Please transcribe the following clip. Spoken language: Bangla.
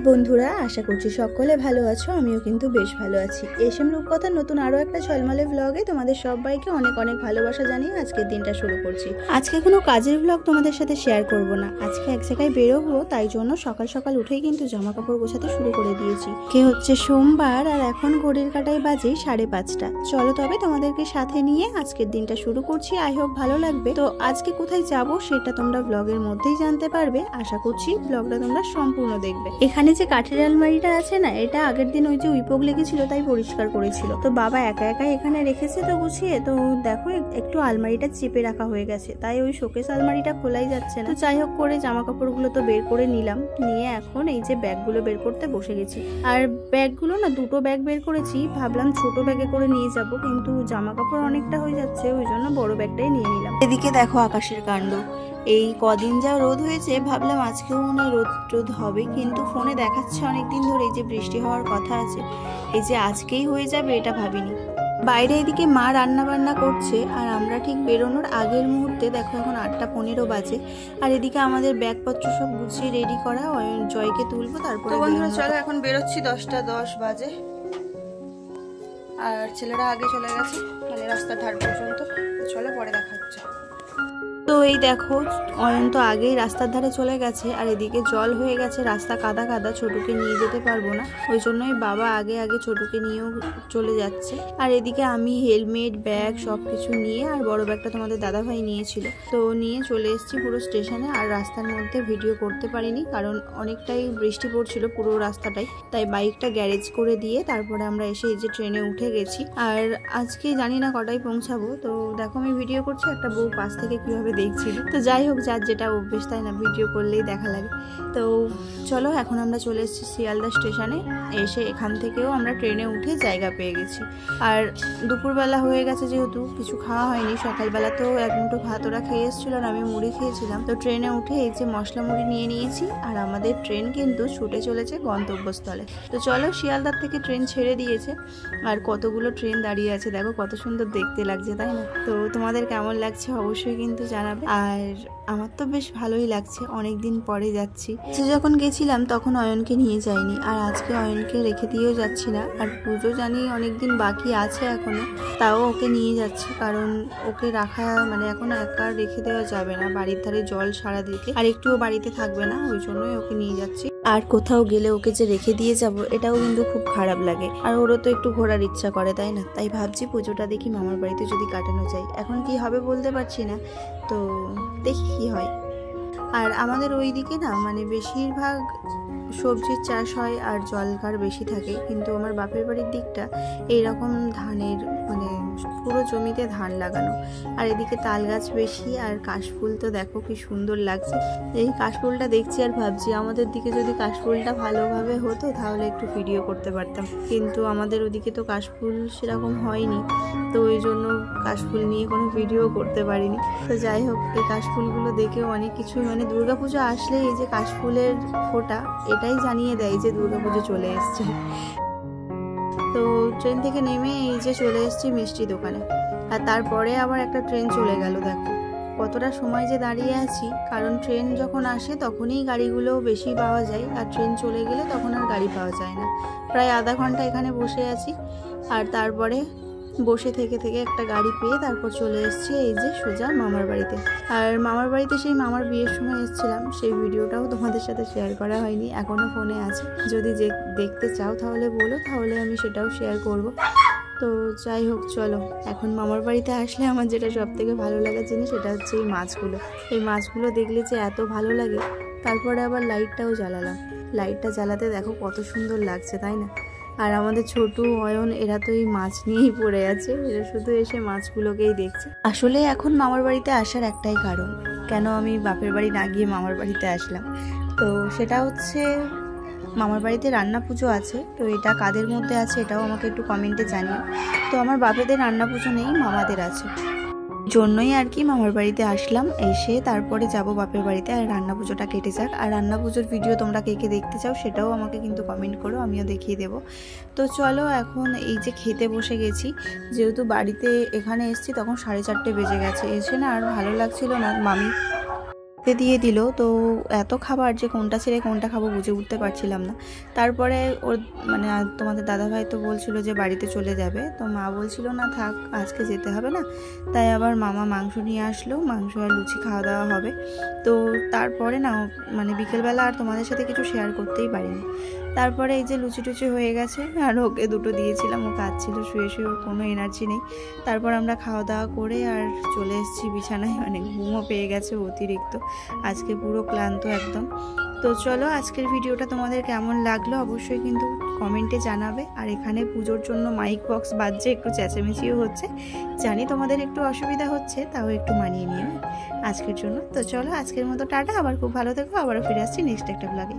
বন্ধুরা, আশা করছি সকলে ভালো আছো। আমিও কিন্তু বেশ ভালো আছি। এসএম রূপকথার নতুন আরো একটা ঝলমলে ব্লগে তোমাদের সবাইকে অনেক অনেক ভালোবাসা জানিয়ে আজকের দিনটা শুরু করছি। আজকে কোনো কাজের ব্লগ তোমাদের সাথে শেয়ার করব না। আজকে এক জায়গায় বেরোবো, তাই জন্য সকাল সকাল উঠেই কিন্তু জামা কাপড় গোছাতে শুরু করে দিয়েছি। কে হচ্ছে সোমবার, আর এখন ঘড়ির কাঁটায় বাজে 5:30। চলো তবে তোমাদেরকে সাথে নিয়ে আজকের দিনটা শুরু করছি। আই হোপ ভালো লাগবে। তো আজকে কোথায় যাব সেটা তোমরা ব্লগের মধ্যেই জানতে পারবে। আশা করছি ব্লগটা তোমরা সম্পূর্ণ দেখবে। এখানে যে কাঠের আলমারিটা আছে না, এটা আগের দিন ওই যে উইপোক লেগেছিল তাই পরিষ্কার করেছিল। তো বাবা একা একা এখানে রেখেছে তো গুছিয়ে। তো দেখো একটু আলমারিটা চেপে রাখা হয়ে গেছে, তাই ওই শোকেস আলমারিটা খোলাই যাচ্ছে না। তো যাই হোক করে জামা কাপড়গুলো তো বের করে নিলাম, নিয়ে এখন এই যে ব্যাগগুলো বের করতে বসে গেছি। আর ব্যাগগুলো না, দুটো ব্যাগ বের করেছি, ভাবলাম ছোট ব্যাগে করে নিয়ে যাব, কিন্তু জামা কাপড় অনেকটা হয়ে যাচ্ছে, ওই জন্য বড় ব্যাগটাই নিয়ে নিলাম। এদিকে দেখো আকাশের কাণ্ড। এই কদিন যা রোদ হয়েছে, ভাবলাম আজকেও মনে হয় রোদ হবে, কিন্তু ফোনে দেখাচ্ছে অনেকদিন ধরে যে বৃষ্টি হওয়ার কথা আছে। এই যে আজকেই হয়ে যাবে এটা ভাবিনি। বাইরে এদিকে মা রান্না বান্না করছে, আর আমরা ঠিক বেরোনোর আগের মুহূর্তে দেখো এখন 8:15 বাজে। আর এদিকে আমাদের ব্যাগপত্র সব গুছিয়ে রেডি করা, জয়কে তুলবো তারপরে। বন্ধুরা চলো এখন বেরোচ্ছি, 10:10 বাজে। আর ছেলেরা আগে চলে গেছে, মানে রাস্তার ধার পর্যন্ত। চলো পরে দেখা হচ্ছে। তো এই দেখো অয়ন তো আগেই রাস্তার ধারে চলে গেছে, আর এদিকে জল হয়ে গেছে, রাস্তা কাদা কাদা, ছোটুকে নিয়ে যেতে পারবো না, ওই জন্যই বাবা আগে আগে ছোটুকে নিয়েও চলে যাচ্ছে। আর এদিকে আমি হেলমেট ব্যাগ সবকিছু নিয়ে, আর বড় ব্যাগটা তোমাদের দাদাভাই নিয়েছিল, তো নিয়ে চলে এসেছি পুরো স্টেশনে। আর রাস্তার মধ্যে ভিডিও করতে পারিনি, কারণ অনেকটাই বৃষ্টি পড়ছিল পুরো রাস্তাটাই, তাই বাইকটা গ্যারেজ করে দিয়ে তারপরে আমরা এসে এই যে ট্রেনে উঠে গেছি। আর আজকে জানি না কটায় পৌঁছাবো। তো দেখো আমি ভিডিও করছি, একটা বউ পাশ থেকে কিভাবে দেখছিল। তো যাই হোক, যার যেটা অভ্যেস, তাই না, ভিডিও করলেই দেখা লাগে। তো চলো এখন আমরা চলে এসেছি শিয়ালদা স্টেশনে। এসে এখান থেকেও আমরা ট্রেনে উঠে জায়গা পেয়ে গেছি। আর দুপুরবেলা হয়ে গেছে, যেহেতু কিছু খাওয়া হয়নি, সকালবেলা তো এক মুঠো ভাত ওরা খেয়ে এসেছিল আর আমি মুড়ি খেয়েছিলাম। তো ট্রেনে উঠে এই যে মশলা মুড়ি নিয়ে নিয়েছি, আর আমাদের ট্রেন কিন্তু ছুটে চলেছে গন্তব্যস্থলে। তো চলো, শিয়ালদার থেকে ট্রেন ছেড়ে দিয়েছে, আর কতগুলো ট্রেন দাঁড়িয়ে আছে, দেখো কত সুন্দর দেখতে লাগছে, তাই না? তো তোমাদের কেমন লাগছে অবশ্যই কিন্তু জানাবে। আর আমার তো বেশ ভালোই লাগছে, অনেকদিন পরে যাচ্ছি। যখন গেছিলাম তখন অয়নকে নিয়ে যাইনি, আর আজকে অয়নকে রেখে দিয়েও যাচ্ছি না। আর পুজো জানি অনেকদিন বাকি আছে এখনো, তাও ওকে নিয়ে যাচ্ছি, কারণ ওকে রাখা মানে এখন একা রেখে দেওয়া যাবে না। বাড়ির ধারে জল সারা দিকে, আর একটুও বাড়িতে থাকবে না, ওই জন্যই ওকে নিয়ে যাচ্ছি। আর কোথাও গেলে ওকে যে রেখে দিয়ে যাব, এটাও কিন্তু খুব খারাপ লাগে। আর ওরও তো একটু ঘোরার ইচ্ছা করে, তাই না? তাই ভাবছি পুজোটা দেখি মামার বাড়িতে যদি কাটানো যায়। এখন কি হবে বলতে পারছি না, তো দেখি কি হয়। আর আমাদের ওই দিকে না, মানে বেশিরভাগ সবজির চাষ হয় আর জলকার বেশি থাকে, কিন্তু আমার বাপের বাড়ির দিকটা এইরকম ধানের, মানে পুরো জমিতে ধান লাগানো। আর এদিকে তাল গাছ বেশি, আর কাশফুল তো দেখো কি সুন্দর লাগছে। এই কাশফুলটা দেখছি আর ভাবছি আমাদের দিকে যদি কাশফুলটা ভালোভাবে হতো তাহলে একটু ভিডিও করতে পারতাম, কিন্তু আমাদের ওদিকে তো কাশফুল সেরকম হয়নি, তো ওই জন্য কাশফুল নিয়ে কোনো ভিডিও করতে পারিনি। তো যাই হোক, এই কাশফুলগুলো দেখেও অনেক কিছু, মানে দুর্গাপুজো আসলে এই যে কাশফুলের ফোঁটা, এটাই জানিয়ে দেয় যে দুর্গাপুজো চলে এসছে। তো ট্রেন থেকে নেমে এই যে চলে এসেছি মিষ্টি দোকানে, আর তারপরে আবার একটা ট্রেন চলে গেল। দেখো কতটা সময় যে দাঁড়িয়ে আছি, কারণ ট্রেন যখন আসে তখনই গাড়িগুলো বেশি পাওয়া যায়, আর ট্রেন চলে গেলে তখন আর গাড়ি পাওয়া যায় না। প্রায় আধা ঘন্টা এখানে বসে আছি, আর তারপরে বসে থেকে থেকে একটা গাড়ি পেয়ে তারপর চলে এসেছি এই যে সোজা মামার বাড়িতে। আর মামার বাড়িতে সেই মামার বিয়ের সময় এসেছিলাম, সেই ভিডিওটাও তোমাদের সাথে শেয়ার করা হয়নি, এখনও ফোনে আছে। যদি দেখতে চাও তাহলে বলো, তাহলে আমি সেটাও শেয়ার করব। তো যাই হোক, চলো এখন মামার বাড়িতে আসলে আমার যেটা সব থেকে ভালো লাগার জিনিস, সেটা হচ্ছে এই মাছগুলো। এই মাছগুলো দেখলে যে এত ভালো লাগে। তারপরে আবার লাইটটাও জ্বালালাম, লাইটটা জ্বালাতে দেখো কত সুন্দর লাগছে, তাই না? আর আমাদের ছোটু অয়ন এরা তো এই মাছ নিয়েই পড়ে আছে, এরা শুধু এসে মাছগুলোকেই দেখছে। আসলে এখন মামার বাড়িতে আসার একটাই কারণ, কেন আমি বাপের বাড়ি না গিয়ে মামার বাড়িতে আসলাম, তো সেটা হচ্ছে মামার বাড়িতে রান্না পুজো আছে। তো এটা কাদের মধ্যে আছে এটাও আমাকে একটু কমেন্টে জানিও। তো আমার বাপেদের রান্না পুজো নেই, মামাদের আছে, জন্যই আর কি মামার বাড়িতে আসলাম। এসে তারপরে যাব বাপের বাড়িতে, আর রান্না পুজোটা কেটে যাক। আর রান্না পুজোর ভিডিও তোমরা কে কে দেখতে চাও সেটাও আমাকে কিন্তু কমেন্ট করো, আমিও দেখিয়ে দেবো। তো চলো এখন এই যে খেতে বসে গেছি, যেহেতু বাড়িতে এখানে এসেছি তখন 4:30 বেজে গেছে। এসে না আর ভালো লাগছিল না, মামি দিয়ে দিল। তো এত খাবার যে কোনটা ছেড়ে কোনটা খাবো বুঝে উঠতে পারছিলাম না। তারপরে ওর মানে তোমাদের দাদাভাই তো বলছিল যে বাড়িতে চলে যাবে, তো মা বলছিল না থাক আজকে যেতে হবে না। তাই আবার মামা মাংস নিয়ে আসলো, মাংস আর লুচি খাওয়া দাওয়া হবে। তো তারপরে না মানে বিকেলবেলা আর তোমাদের সাথে কিছু শেয়ার করতেই পারিনি। তারপরে এই যে লুচি টুচি হয়ে গেছে, আর ওকে দুটো দিয়েছিলাম, ও কাঁদছিল শুয়ে শুয়ে, ওর কোনো এনার্জি নেই। তারপর আমরা খাওয়া দাওয়া করে আর চলে এসেছি বিছানায়, মানে ঘুমও পেয়ে গেছে অতিরিক্ত, আজকে পুরো ক্লান্ত একদম। তো চলো আজকের ভিডিওটা তোমাদের কেমন লাগলো অবশ্যই কিন্তু কমেন্টে জানাবে। আর এখানে পুজোর জন্য মাইক বক্স বাজছে, একটু চেঁচামেচিও হচ্ছে, জানি তোমাদের একটু অসুবিধা হচ্ছে, তাও একটু মানিয়ে নিও আজকের জন্য। তো চলো আজকের মতো টাটা, আবার খুব ভালো থেকো, আবারও ফিরে আসছি নেক্সট একটা ব্লগে।